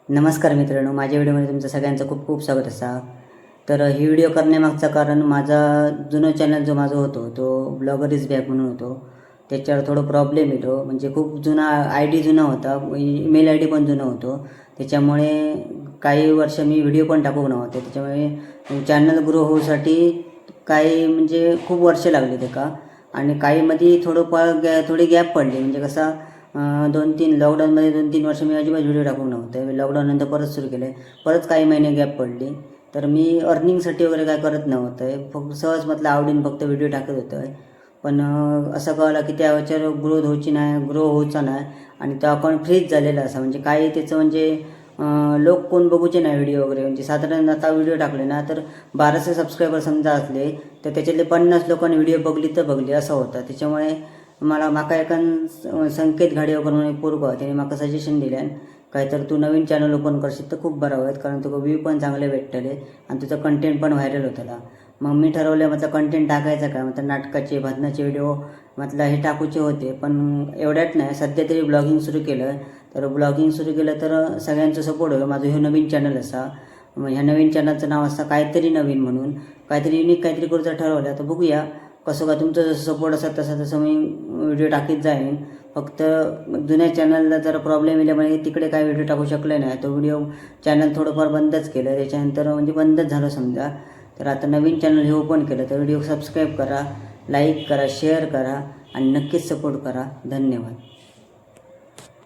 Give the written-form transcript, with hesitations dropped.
नमस्कार मित्रांनो, माझ्या व्हिडिओमध्ये तुमचं सगळ्यांचं खूप खूप स्वागत असा. तर ही व्हिडिओ करण्यामागचं कारण माझा जुनं चॅनल जो माझा होतो तो ब्लॉगर इज बॅक म्हणून होतो. त्याच्यावर थोडं प्रॉब्लेम येतो, म्हणजे खूप जुना आय डी जुना होता, ईमेल आय डी पण जुनं होतो. त्याच्यामुळे काही वर्ष मी व्हिडिओ पण टाकू नव्हते. त्याच्यामुळे चॅनल ग्रो होऊसाठी काही म्हणजे खूप वर्ष लागली ते का, आणि काहीमध्ये थोडी गॅप पडली. म्हणजे कसा 2-3 लॉकडाऊनमध्ये 2-3 वर्ष मी अजिबात व्हिडिओ टाकू नव्हते. लॉकडाऊननंतर परत सुरू केलं. परत काही महिने गॅप पडली. तर मी अर्निंगसाठी वगैरे काय करत नव्हतं. फक्त सहज म्हटलं आवडीन फक्त व्हिडिओ टाकत होतो. पण असं कळलं की त्या याच्यावर ग्रो होऊचा नाही, आणि तो अकाउंट फ्रीज झालेला असा. म्हणजे काही त्याचं म्हणजे लोक कोण बघूचे नाही व्हिडिओ वगैरे. म्हणजे साधारण आता व्हिडिओ टाकले ना तर 1200 सबस्क्रायबर समजा असले तर त्याच्यातले 50 लोकांनी व्हिडिओ बघली असं होतं. त्याच्यामुळे माका एकान संकेत घाडीवकर म्हणून एक पोरगो त्याने माका सजेशन दिल्यान काहीतरी तू नवीन चॅनल ओपन करशील तर खूप बरं होईल, कारण तुका व्ह्यू पण चांगले भेटतले आणि तुझं कंटेंट पण व्हायरल होतला. मग मी ठरवलं म्हटलं कंटेंट टाकायचं का, म्हटलं नाटकाचे भजनाचे व्हिडिओ म्हटलं हे टाकूचे होते. पण एवढ्यात नाही, सध्या तरी ब्लॉगिंग सुरू केलं. तर ब्लॉगिंग सुरू केलं तर सगळ्यांचं सपोर्ट होईल. माझं हे नवीन चॅनल असा. मग ह्या नवीन चॅनलचं नाव असं काहीतरी नवीन म्हणून, काहीतरी युनिक काहीतरी करूचं ठरवलं. तर बघूया कसं का तुमचं जसं सपोर्ट असतं तसं मी व्हिडिओ टाकीत जाईन. फक्त जुन्या चॅनलला जरा प्रॉब्लेम येल्यामुळे तिकडे काय व्हिडिओ टाकू शकले नाही. तो चॅनल थोडंफार बंदच केलं. त्याच्यानंतर म्हणजे बंदच झालं समजा. तर आता नवीन चॅनल हे ओपन केलं तर व्हिडिओ सबस्क्राईब करा, लाईक करा, शेअर करा आणि नक्कीच सपोर्ट करा. धन्यवाद.